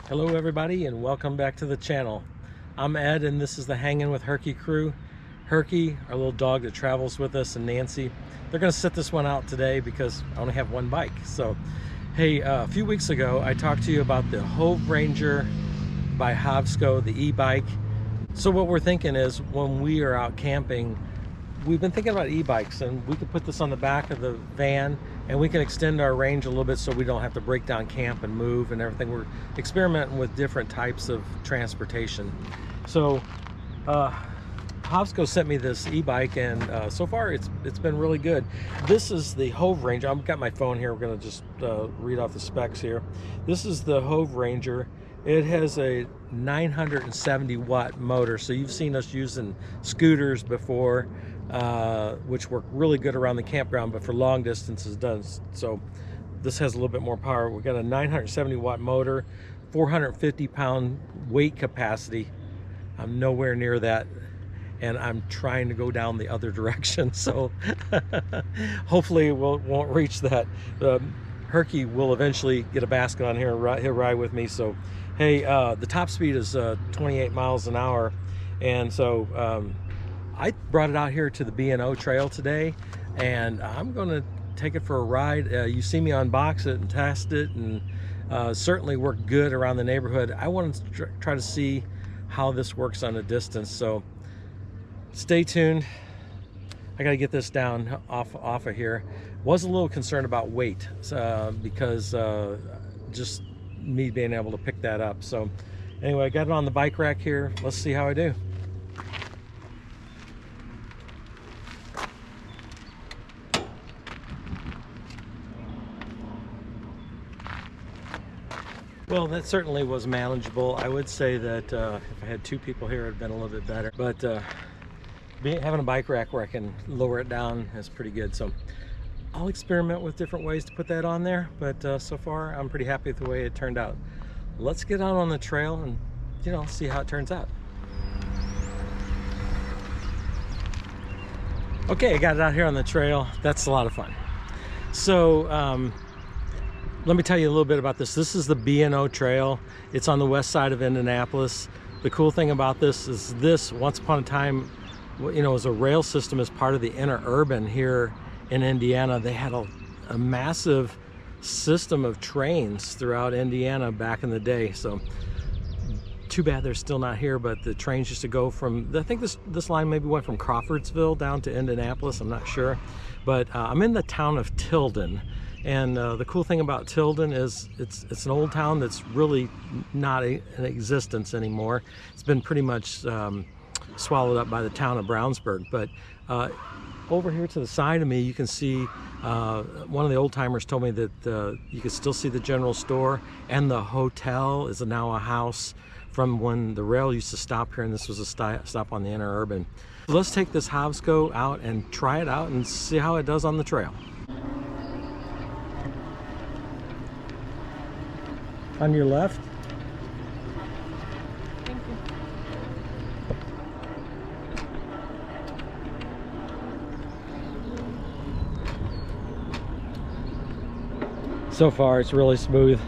Hello everybody and welcome back to the channel. I'm Ed and this is the Hanging with Herky crew. Herky, our little dog that travels with us, and Nancy, they're going to sit this one out today because I only have one bike. So hey, a few weeks ago I talked to you about the Hov Ranger by Hovsco, the e-bike. So what we're thinking is, when we are out camping, we've been thinking about e-bikes, and we could put this on the back of the van and we can extend our range a little bit so we don't have to break down camp and move and everything. We're experimenting with different types of transportation. So Hovsco sent me this e-bike, and so far it's been really good. This is the Hov Ranger. I've got my phone here. We're going to just read off the specs here. This is the Hov Ranger. It has a 970 watt motor, so you've seen us using scooters before, which work really good around the campground, but for long distances does. So this has a little bit more power. We've got a 970 watt motor, 450 pound weight capacity. I'm nowhere near that, and I'm trying to go down the other direction, so hopefully won't reach that. Herky will eventually get a basket on here and he'll ride with me. So hey, the top speed is 28 miles an hour, and so I brought it out here to the B&O trail today, and I'm going to take it for a ride. You see me unbox it and test it, and certainly work good around the neighborhood. I want to try to see how this works on a distance, so stay tuned. I got to get this down off of here. Was a little concerned about weight because just me being able to pick that up. So anyway, I got it on the bike rack here. Let's see how I do. Well, that certainly was manageable. I would say that if I had two people here, it would have been a little bit better. But having a bike rack where I can lower it down is pretty good. So I'll experiment with different ways to put that on there. But so far, I'm pretty happy with the way it turned out. Let's get out on the trail and, you know, see how it turns out. Okay, I got it out here on the trail. That's a lot of fun. So let me tell you a little bit about this. This is the B&O trail. It's on the west side of Indianapolis. The cool thing about this is once upon a time, you know, was a rail system as part of the interurban here in Indiana. They had a massive system of trains throughout Indiana back in the day. So too bad they're still not here, but the trains used to go from, I think this line maybe went from Crawfordsville down to Indianapolis, I'm not sure. But I'm in the town of Tilden. And the cool thing about Tilden is it's an old town that's really not in existence anymore. It's been pretty much swallowed up by the town of Brownsburg. But over here to the side of me, you can see one of the old timers told me that you can still see the general store, and the hotel is now a house from when the rail used to stop here, and this was a stop on the interurban. So let's take this Hovsco out and try it out and see how it does on the trail. On your left. Thank you. So far it's really smooth.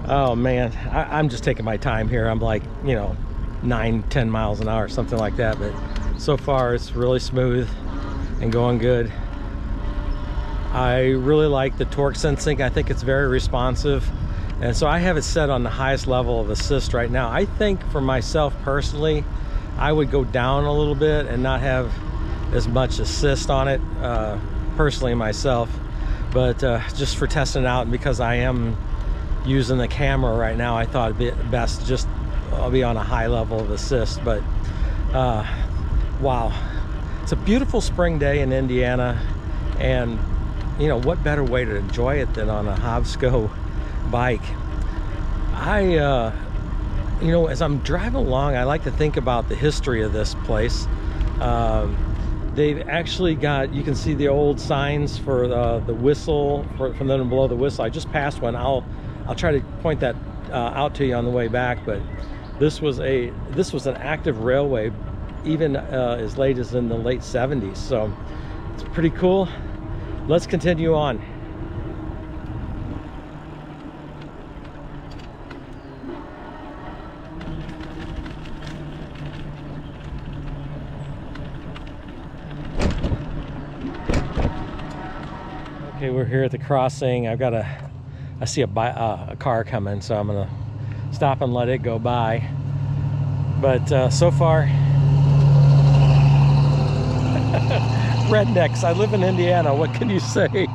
Oh man, I'm just taking my time here. I'm like, you know, 9-10 miles an hour, something like that, but so far it's really smooth and going good. I really like the torque sensing. I think it's very responsive. And so I have it set on the highest level of assist right now. I think for myself personally, I would go down a little bit and not have as much assist on it, personally myself. But just for testing it out, and because I am using the camera right now, I thought it'd be best just I'll be on a high level of assist. But wow, it's a beautiful spring day in Indiana, and you know, what better way to enjoy it than on a Hovsco bike. You know, as I'm driving along, I like to think about the history of this place. They've actually got, you can see the old signs for the whistle, from them to blow the whistle. I just passed one. I'll try to point that out to you on the way back. But this was an active railway even as late as in the late 70s. So it's pretty cool. Let's continue on. Okay, we're here at the crossing. I see a car coming, so I'm gonna stop and let it go by. But so far, rednecks. I live in Indiana. What can you say?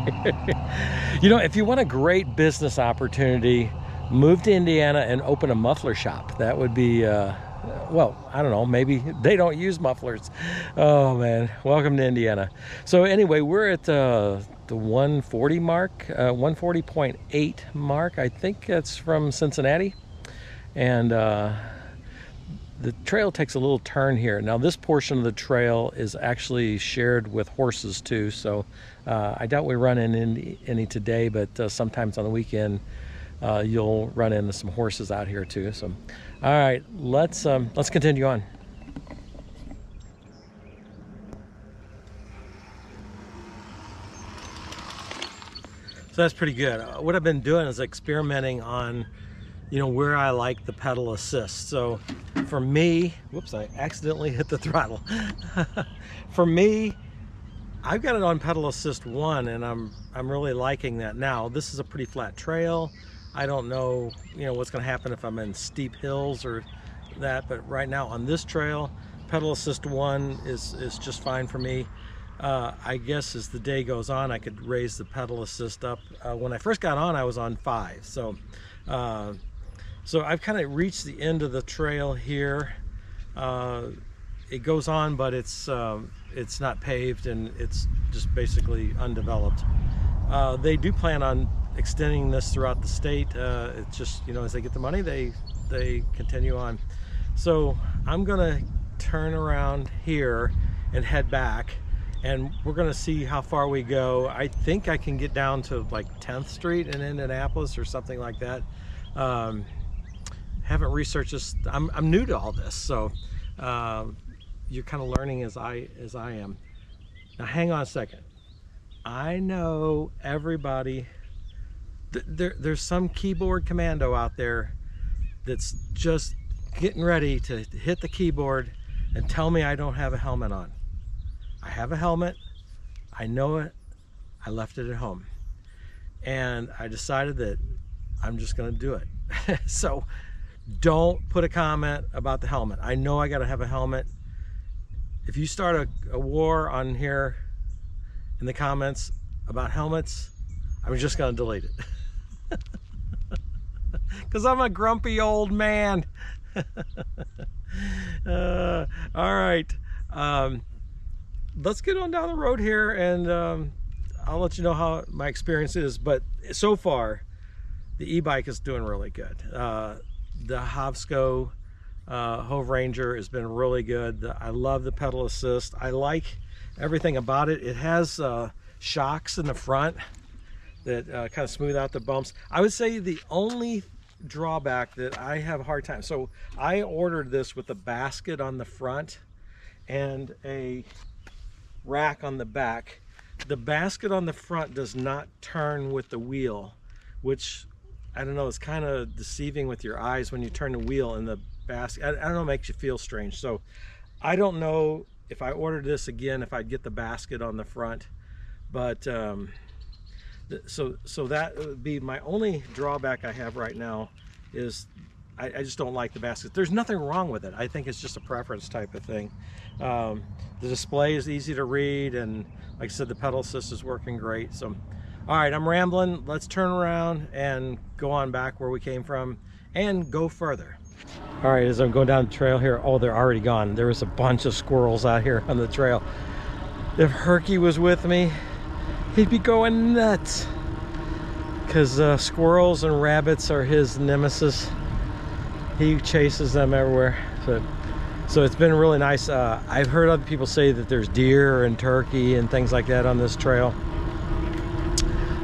You know, if you want a great business opportunity, move to Indiana and open a muffler shop. That would be, well, I don't know, maybe they don't use mufflers. Oh man, welcome to Indiana. So anyway, we're at the 140 mark, 140.8 mark. I think that's from Cincinnati. And the trail takes a little turn here. Now this portion of the trail is actually shared with horses too, so I doubt we run in any today, but sometimes on the weekend you'll run into some horses out here too. So all right, let's continue on. So that's pretty good. What I've been doing is experimenting on, you know, where I like the pedal assist. So for me, whoops, I accidentally hit the throttle. For me, I've got it on pedal assist 1, and I'm really liking that. Now this is a pretty flat trail. I don't know, you know, what's going to happen if I'm in steep hills or that, but right now on this trail, pedal assist 1 is just fine for me. I guess as the day goes on, I could raise the pedal assist up. When I first got on, I was on 5, so I've kind of reached the end of the trail here. It goes on, but it's not paved, and it's just basically undeveloped. They do plan on extending this throughout the state. It's just, you know, as they get the money, they continue on. So I'm gonna turn around here and head back, and we're gonna see how far we go. I think I can get down to like 10th Street in Indianapolis or something like that. Haven't researched this. I'm new to all this, so you're kind of learning as I am. Now hang on a second. I know everybody, there's some keyboard commando out there that's just getting ready to hit the keyboard and tell me I don't have a helmet on. I have a helmet, I know it, I left it at home, and I decided that I'm just gonna do it. So don't put a comment about the helmet. I know I gotta have a helmet. If you start a war on here in the comments about helmets, I'm just gonna delete it. Because I'm a grumpy old man. All right, let's get on down the road here, and I'll let you know how my experience is. But so far, the e-bike is doing really good. The Hovsco Hov Ranger has been really good. I love the pedal assist. I like everything about it. It has shocks in the front that kind of smooth out the bumps. I would say the only drawback that I have a hard time, so I ordered this with a basket on the front and a rack on the back. The basket on the front does not turn with the wheel, which I don't know, it's kind of deceiving with your eyes when you turn the wheel in the basket. I don't know, it makes you feel strange. So I don't know if I ordered this again, if I'd get the basket on the front, but so that would be my only drawback I have right now, is I just don't like the basket. There's nothing wrong with it. I think it's just a preference type of thing. The display is easy to read, and like I said, the pedal assist is working great. So all right, I'm rambling. Let's turn around and go on back where we came from and go further. All right, as I'm going down the trail here, oh, they're already gone. There was a bunch of squirrels out here on the trail. If Herky was with me, he'd be going nuts, because squirrels and rabbits are his nemesis. He chases them everywhere. So it's been really nice. I've heard other people say that there's deer and turkey and things like that on this trail.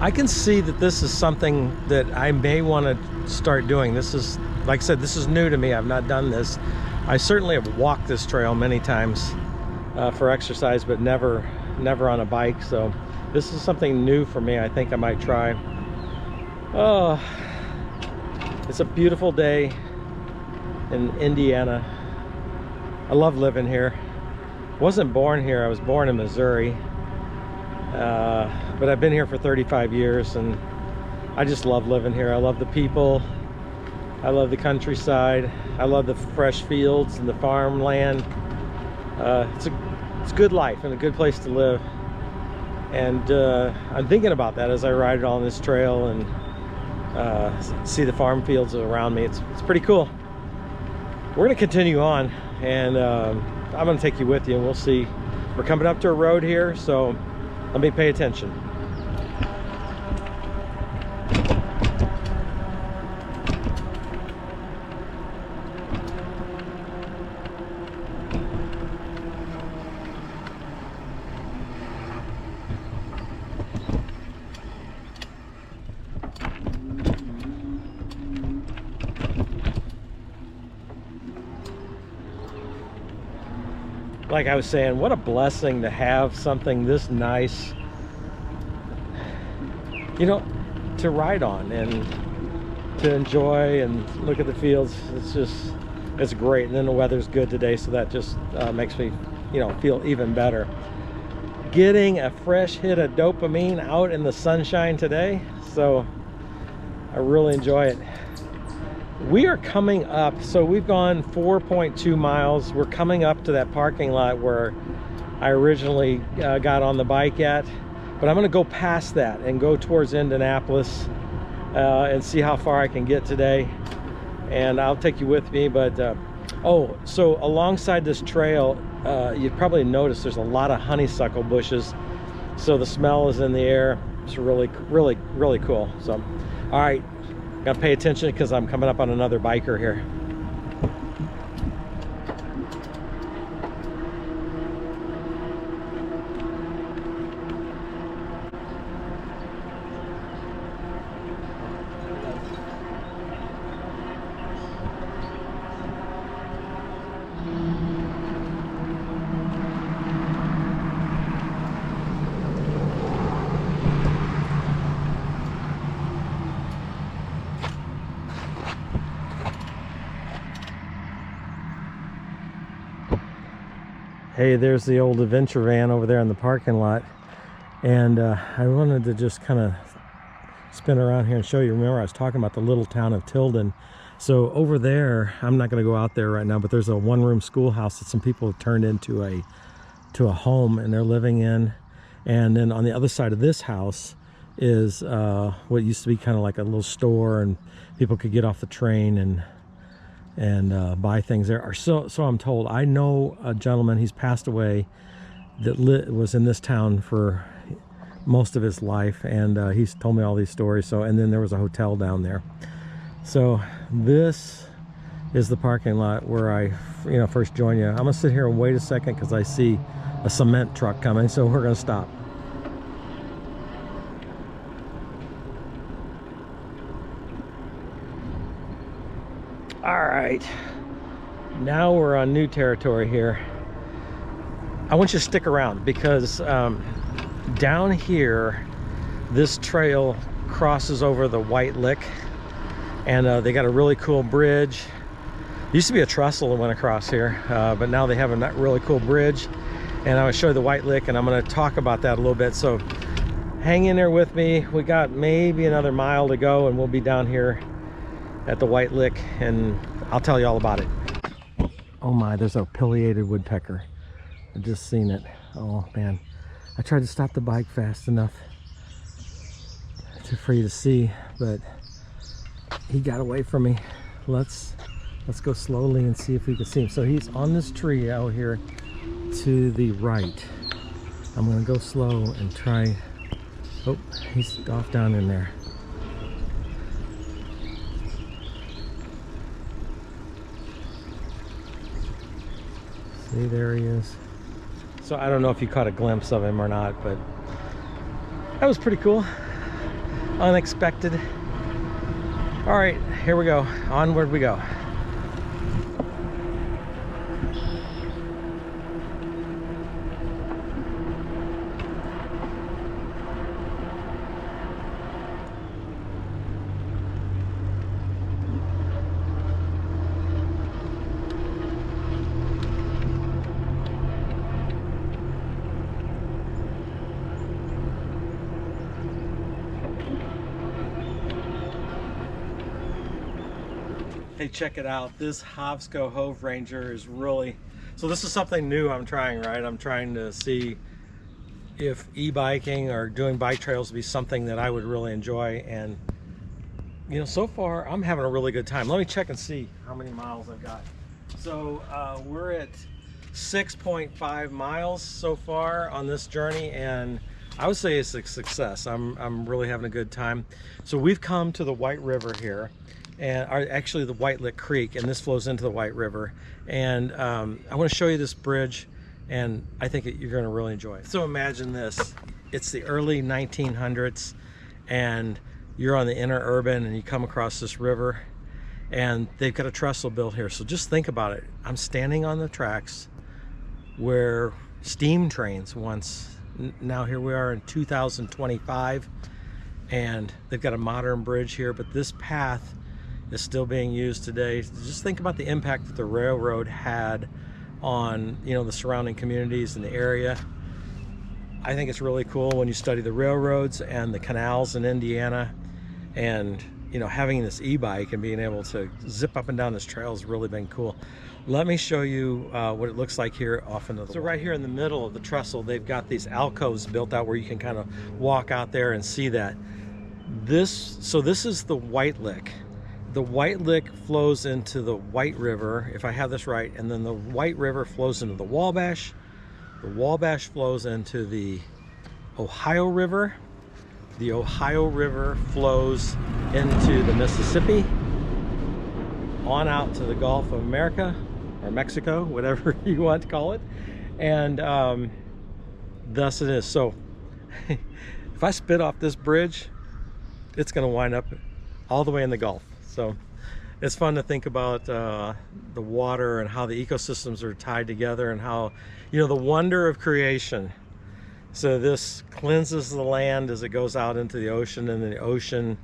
I can see that this is something that I may want to start doing. This is, like I said, this is new to me. I've not done this. I certainly have walked this trail many times for exercise, but never on a bike. So this is something new for me. I think I might try. Oh, it's a beautiful day in Indiana. I love living here. Wasn't born here. I was born in Missouri. but I've been here for 35 years, and I just love living here. I love the people. I love the countryside. I love the fresh fields and the farmland. It's a good life and a good place to live. And I'm thinking about that as I ride on this trail and see the farm fields around me. It's pretty cool. We're going to continue on, and I'm going to take you with you, and we'll see. We're coming up to a road here, so let me pay attention. Like I was saying, what a blessing to have something this nice, you know, to ride on and to enjoy and look at the fields. It's great. And then the weather's good today, so that just makes me, you know, feel even better. Getting a fresh hit of dopamine out in the sunshine today, so I really enjoy it. We are coming up, so we've gone 4.2 miles. We're coming up to that parking lot where I originally got on the bike at, but I'm going to go past that and go towards Indianapolis and see how far I can get today, and I'll take you with me. But oh, so alongside this trail, you probably noticed there's a lot of honeysuckle bushes, so the smell is in the air. It's really cool. So all right, gotta pay attention because I'm coming up on another biker here. Hey, there's the old adventure van over there in the parking lot, and I wanted to just kind of spin around here and show you. Remember, I was talking about the little town of Tilden. So over there, I'm not going to go out there right now, but there's a one-room schoolhouse that some people have turned into a home, and they're living in. And then on the other side of this house is what used to be kind of like a little store, and people could get off the train and buy things there. Or so I'm told. I know a gentleman, he's passed away, that was in this town for most of his life, and he's told me all these stories. So, and then there was a hotel down there. So this is the parking lot where I first joined you. I'm gonna sit here and wait a second because I see a cement truck coming, so we're gonna stop. All right, now we're on new territory here. I want you to stick around because down here, this trail crosses over the White Lick, and they got a really cool bridge. There used to be a trestle that went across here, but now they have a really cool bridge, and I'm gonna show you the White Lick, and I'm gonna talk about that a little bit. So hang in there with me. We got maybe another mile to go, and we'll be down here at the White Lick, and I'll tell you all about it. Oh my, there's a pileated woodpecker. I've just seen it. Oh man, I tried to stop the bike fast enough for you to see, but he got away from me. Let's go slowly and see if we can see him. So he's on this tree out here to the right. I'm gonna go slow and try. Oh, he's off down in there. See, there he is. So I don't know if you caught a glimpse of him or not, but that was pretty cool. Unexpected. All right, here we go. Onward we go. Hey, check it out. This Hovsco Hov Ranger is really, so this is something new I'm trying, right? I'm trying to see if e-biking or doing bike trails would be something that I would really enjoy. And, you know, so far I'm having a really good time. Let me check and see how many miles I've got. So we're at 6.5 miles so far on this journey, and I would say it's a success. I'm really having a good time. So we've come to the White River here, and actually the White Lick Creek, and this flows into the White River. And I want to show you this bridge, and I think you're going to really enjoy it. So imagine this. It's the early 1900s, and you're on the inner urban, and you come across this river, and they've got a trestle built here. So just think about it. I'm standing on the tracks where steam trains once, now here we are in 2025, and they've got a modern bridge here, but this path is still being used today. Just think about the impact that the railroad had on, you know, the surrounding communities in the area. I think it's really cool when you study the railroads and the canals in Indiana, and, you know, having this e-bike and being able to zip up and down this trail has really been cool. Let me show you what it looks like here off into the So right here in the middle of the trestle, they've got these alcoves built out where you can kind of walk out there and see that. So this is the White Lick. The White Lick flows into the White River, if I have this right, and then the White River flows into the Wabash. The Wabash flows into the Ohio River. The Ohio River flows into the Mississippi, on out to the Gulf of America, or Mexico, whatever you want to call it. And thus it is. So if I spit off this bridge, it's going to wind up all the way in the Gulf. So it's fun to think about the water and how the ecosystems are tied together, and how, you know, the wonder of creation. So this cleanses the land as it goes out into the ocean, and then the ocean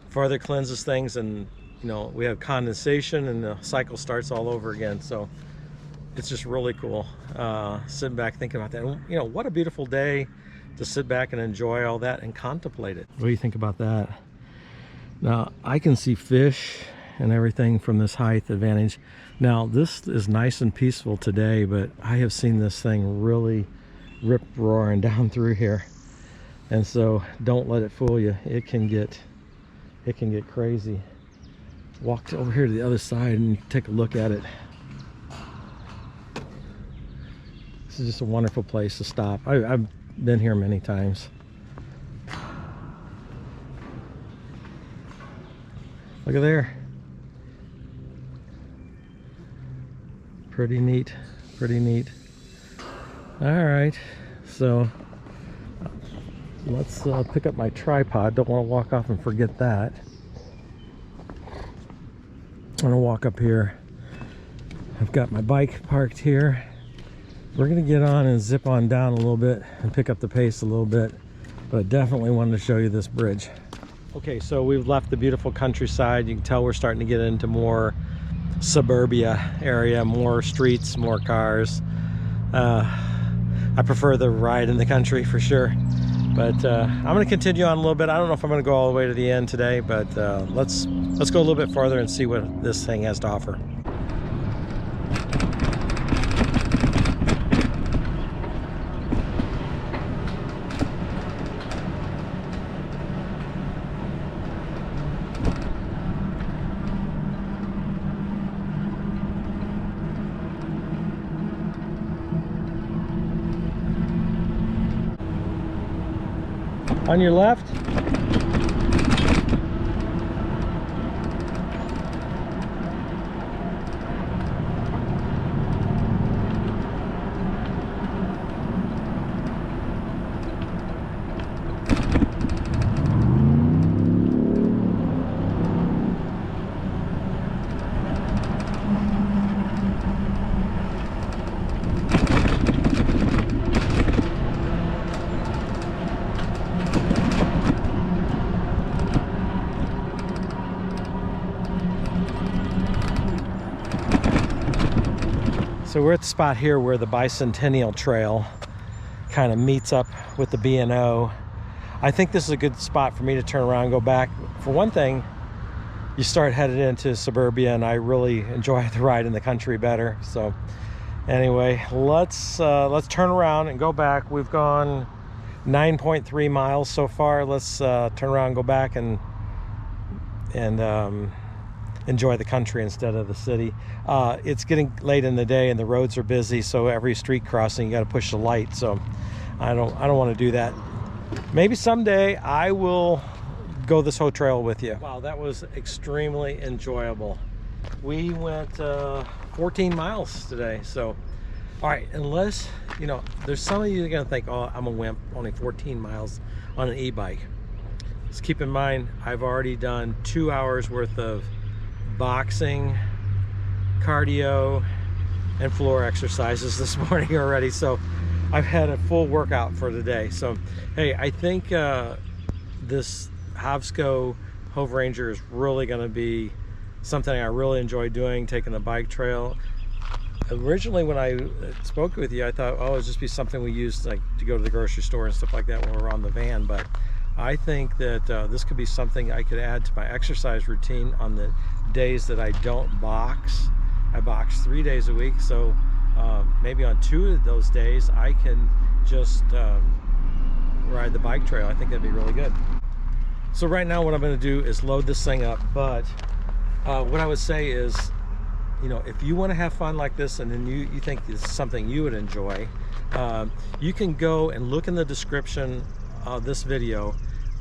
further cleanses things, and, you know, we have condensation, and the cycle starts all over again. So it's just really cool sitting back thinking about that. And, you know, what a beautiful day to sit back and enjoy all that and contemplate it. What do you think about that? Now I can see fish and everything from this height advantage. Now this is nice and peaceful today, but I have seen this thing really rip roaring down through here, and so don't let it fool you. It can get crazy. Walk over here to the other side and take a look at it. This is just a wonderful place to stop. I've been here many times. Look at there. Pretty neat, pretty neat. All right, so let's pick up my tripod. Don't want to walk off and forget that. I'm gonna walk up here. I've got my bike parked here. We're gonna get on and zip on down a little bit and pick up the pace a little bit, but definitely wanted to show you this bridge. Okay, so we've left the beautiful countryside. You can tell we're starting to get into more suburbia area, more streets, more cars. I prefer the ride in the country for sure, but I'm going to continue on a little bit. I don't know if I'm going to go all the way to the end today, but let's go a little bit farther and see what this thing has to offer. On your left. So we're at the spot here where the Bicentennial Trail kind of meets up with the B&O. I think this is a good spot for me to turn around and go back. For one thing, you start headed into suburbia, and I really enjoy the ride in the country better. So anyway, let's turn around and go back. We've gone 9.3 miles so far. Let's turn around and go back and enjoy the country instead of the city. It's getting late in the day and the roads are busy, so every street crossing you got to push the light. So I don't want to do that. Maybe someday I will go this whole trail with you. Wow, that was extremely enjoyable. We went 14 miles today. So all right, unless, you know, there's some of you that are gonna think, oh, I'm a wimp, only 14 miles on an e-bike. Just keep in mind, I've already done 2 hours worth of boxing, cardio, and floor exercises this morning already. So I've had a full workout for today. So hey, I think this Hovsco Hov Ranger is really going to be something I really enjoy doing, taking the bike trail. Originally when I spoke with you, I thought, oh, it'd just be something we use like to go to the grocery store and stuff like that when we're on the van. But I think that this could be something I could add to my exercise routine on the days that I don't box. I box 3 days a week, so maybe on 2 of those days I can just ride the bike trail. I think that'd be really good. So right now what I'm going to do is load this thing up, but what I would say is, you know, if you want to have fun like this and then you think this is something you would enjoy, you can go and look in the description of this video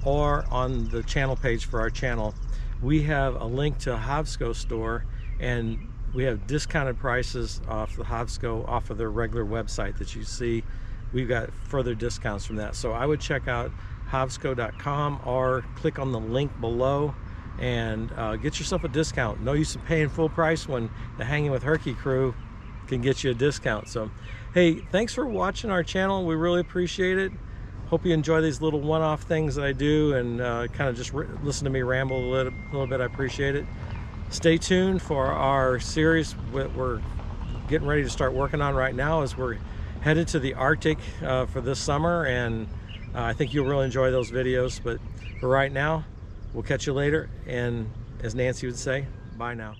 or on the channel page for our channel. We have a link to a Hovsco store, and we have discounted prices off the Hovsco, off of their regular website that you see. We've got further discounts from that. So I would check out hovsco.com or click on the link below and get yourself a discount. No use in paying full price when the Hanging with Herky crew can get you a discount. So hey, thanks for watching our channel. We really appreciate it. Hope you enjoy these little one-off things that I do, and kind of just listen to me ramble a little bit. I appreciate it. Stay tuned for our series we're getting ready to start working on right now, as we're headed to the Arctic for this summer, and I think you'll really enjoy those videos. But for right now, we'll catch you later, and as Nancy would say, bye now.